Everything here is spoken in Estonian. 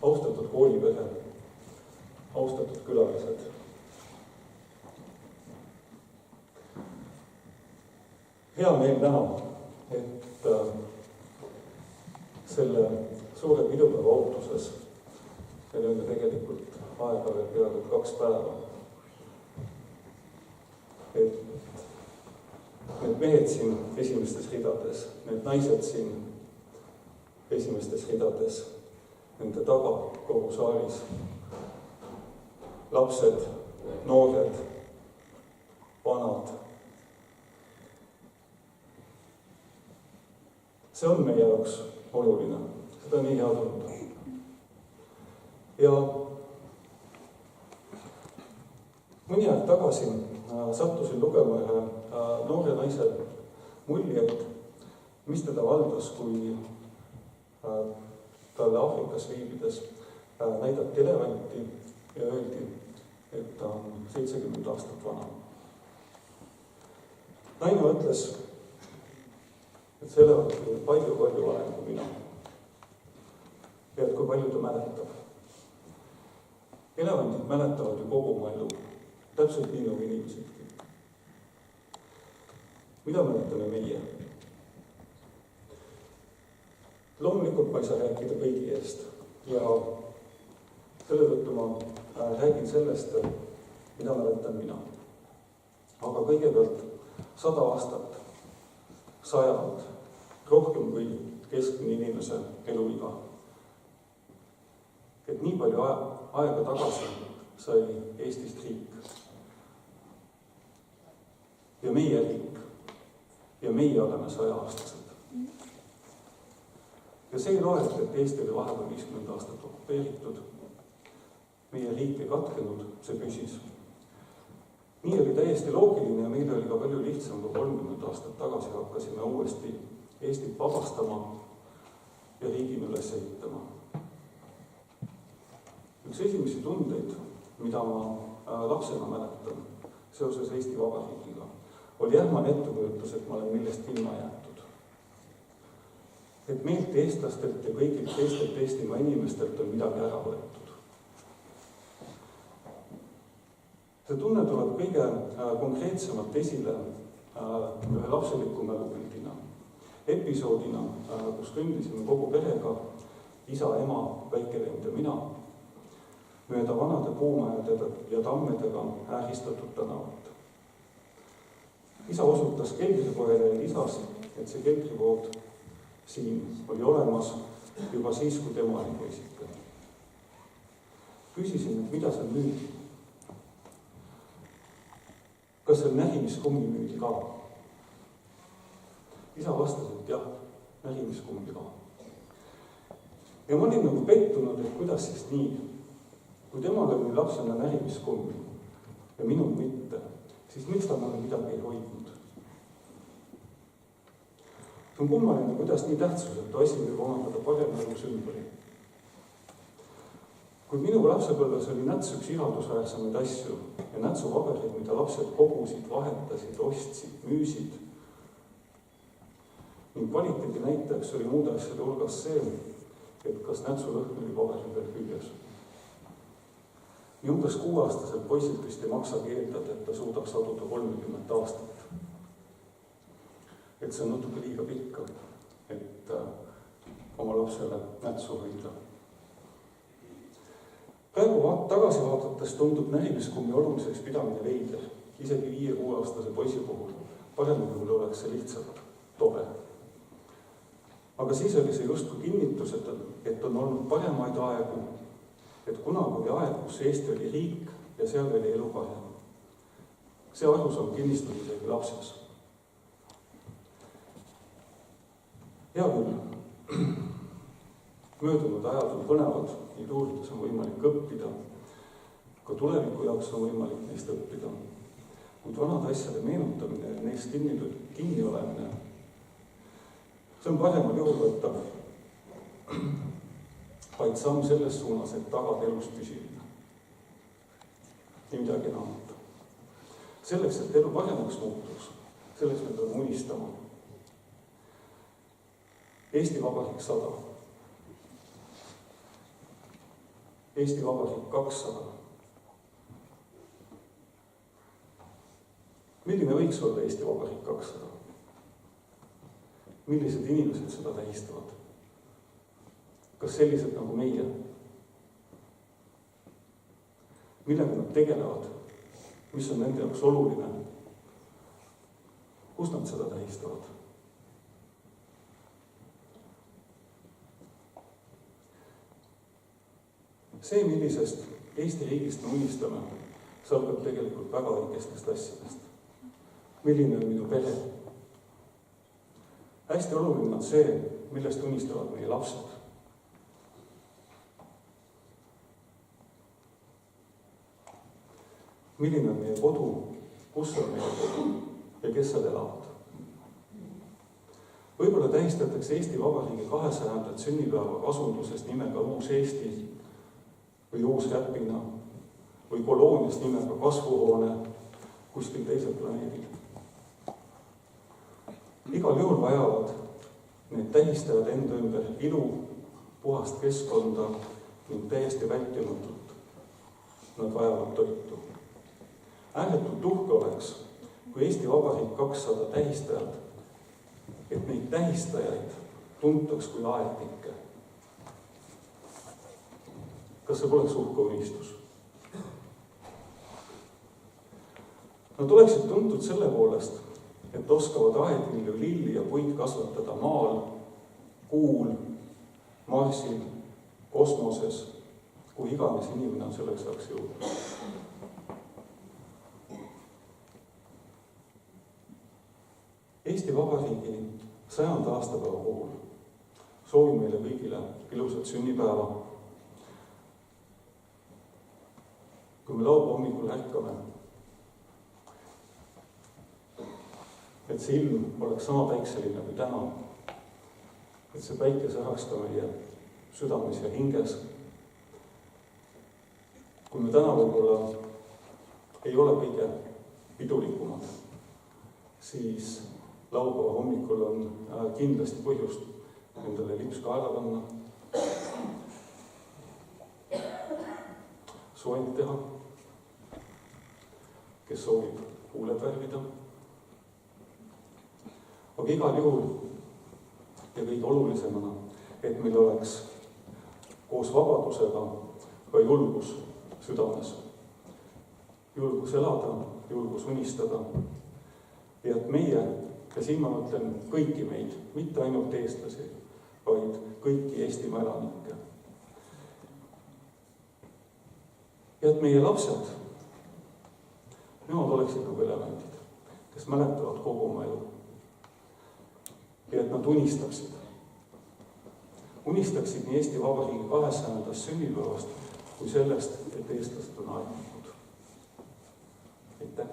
austatud koolipere, austatud külalised. Hea meel näha, et selle suure pidupäeva ootuses meil on tegelikult aega veel peaaegu 2 päeva. Et need mehed siin esimestes ridades, need naised siin esimestes ridades, nende taga kogu saalis, lapsed, noored, vanad. See on meie jaoks oluline, seda on nii hea tunda. Ja mõni aeg tagasi sattusin lugema ühe noore naise muljeid, mis teda valdas, kui talle Aafrikas viibides näidati elevanti ja öeldi, et ta on 70 aastat vana. Naine mõtles, et see elevant oli palju vanem kui mina. Ja et kui palju ta mäletab. Elevandid mäletavad ju kogu oma elu, täpselt nii nagu inimesedki. Mida mäletame meie? Loomulikult ma ei saa rääkida kõigi eest ja selle tõttu ma räägin sellest, mida mäletan mina. Aga kõigepealt 100 aastat, 100, rohkem kui keskmine inimese eluiga. Et nii palju aega tagasi sai Eestist riik. Ja meie riik. Ja meie oleme 100-aastased. Ja see ei loeta, et Eesti oli vahepeal 50 aastat okupeeritud. Meie riik ei katkenud, see püsis. Nii oli täiesti loogiline ja meil oli ka palju lihtsam, kui 30 aastat tagasi hakkasime uuesti Eestit vabastama ja riigina üles ehitama. Üks esimesi tundeid, mida ma lapsena mäletan seoses Eesti Vabariigiga, oli ähmane ettekujutus, et ma olen millest ilma jäetud. Et meilt eestlastelt ja kõigilt teistelt Eestimaa inimestelt on midagi ära võetud. See tunne tuleb kõige konkreetsemalt esile ühe lapseliku mälupildina. Episoodina, kus kõndisime kogu perega, isa, ema, väikevend ja mina, mööda vanade puumajade ja tammedega ääristatud tänavat. Isa osutas keldripoele ja lisas, et see keldripood siin oli olemas juba siis, kui tema oli poisike. Küsisin, et mida seal müüdi? Kas seal närimiskummi müüdi ka? Isa vastas, et jah, närimiskummi ka. Ja ma olin nagu pettunud, et kuidas siis nii? Kui temal oli lapsena närimiskummi ja minul mitte, siis miks ta mulle midagi ei hoidnud? See on kummaline, kuidas nii tähtsusetu asi võib omandada parem elu sümboli. Kui minu lapsepõlves oli näts üks ihaldusväärsemaid asju ja nätsupaberid, mida lapsed kogusid, vahetasid, ostsid, müüsid, ning kvaliteedi näitajaks oli muude asjade hulgas see, et kas nätsulõhn oli paberi peal küljes. Nii umbes 6-aastaselt poiselt vist ei maksa keeldada, et ta suudaks aduda 30 aastat. Et see on natuke liiga pikka, et oma lapsele nätsu hoida. Praegu tagasi vaadates tundub närimiskummi oluliseks pidamine veider, isegi 5-6-aastase poisi puhul. Paremal juhul oleks see lihtsalt tore. Aga siis oli see justkui kinnitus, et on olnud paremaid aegu, et kunagi oli aeg, kus Eesti oli riik ja seal oli elu parem. See arusaam kinnistus isegi lapses. Hea küll, möödunud ajad on põnevad, neid uurides on võimalik õppida, ka tuleviku jaoks on võimalik neist õppida. Kuid vanade asjade meenutamine ja neist kinni olemine, see on paremal juhul võttav vaid samm selles suunas, et tagada elus püsimine. Nii midagi enamata. Selleks, et elu paremaks muutuks, selleks me peame unistama. Eesti Vabariik 100. Eesti Vabariik 200. Milline võiks olla Eesti Vabariik 200? Millised inimesed seda tähistavad? Kas sellised nagu meie? Millega nad tegelevad? Mis on nende jaoks oluline? Kus nad seda tähistavad? See, millisest Eesti riigist me unistame, see algab tegelikult väga väikestest asjadest. Milline on minu pere? Hästi oluline on see, millest unistavad meie lapsed. Milline on meie kodu, kus on meie kodu ja kes seal elavad? Võib-olla tähistatakse Eesti Vabariigi 200. sünnipäeva kasunduses nimega Uus Eesti või Uus Räpina või koloonias nimega Kasvuhoone kuskil teisel planeedil. Igal juhul vajavad need tähistajad enda ümber ilu, puhast keskkonda ning täiesti vältimatult. Nad vajavad toitu. Ääretult uhke oleks, kui Eesti Vabariik 200 tähistajad, et neid tähistajaid tuntaks kui aednikke. Kas see poleks uhke unistus? Nad oleksid tuntud selle poolest, et oskavad aedvilju, lilli ja puid kasvatada maal, kuul, Marsil, kosmoses, kui iganes inimene on selleks saaks jõuda. Eesti Vabariigi 100. aastapäeva puhul soovin meile kõigile ilusat sünnipäeva. Kui me laupäeva hommikul ärkame, et see ilm oleks sama päikseline kui täna, et see päike säraks ka meie südames ja hinges. Kui me täna võib-olla ei ole kõige pidulikumad, siis laupäeva hommikul on kindlasti põhjust endale lips kaela panna, soeng teha, kes soovib huuled värvida. Aga igal juhul ja kõige olulisemana, et meil oleks koos vabadusega ka julgus südames. Julgus elada, julgus unistada. Ja et meie, ja siin ma mõtlen kõiki meid, mitte ainult eestlasi, vaid kõiki Eestimaa elanikke. Ja et meie lapsed, nemad oleksid nagu elemendid, kes mäletavad kogu oma elu. Ja et nad unistaksid nii Eesti Vabariigi 200. sünnipäevast kui sellest, et eestlased on aednikud. Aitäh!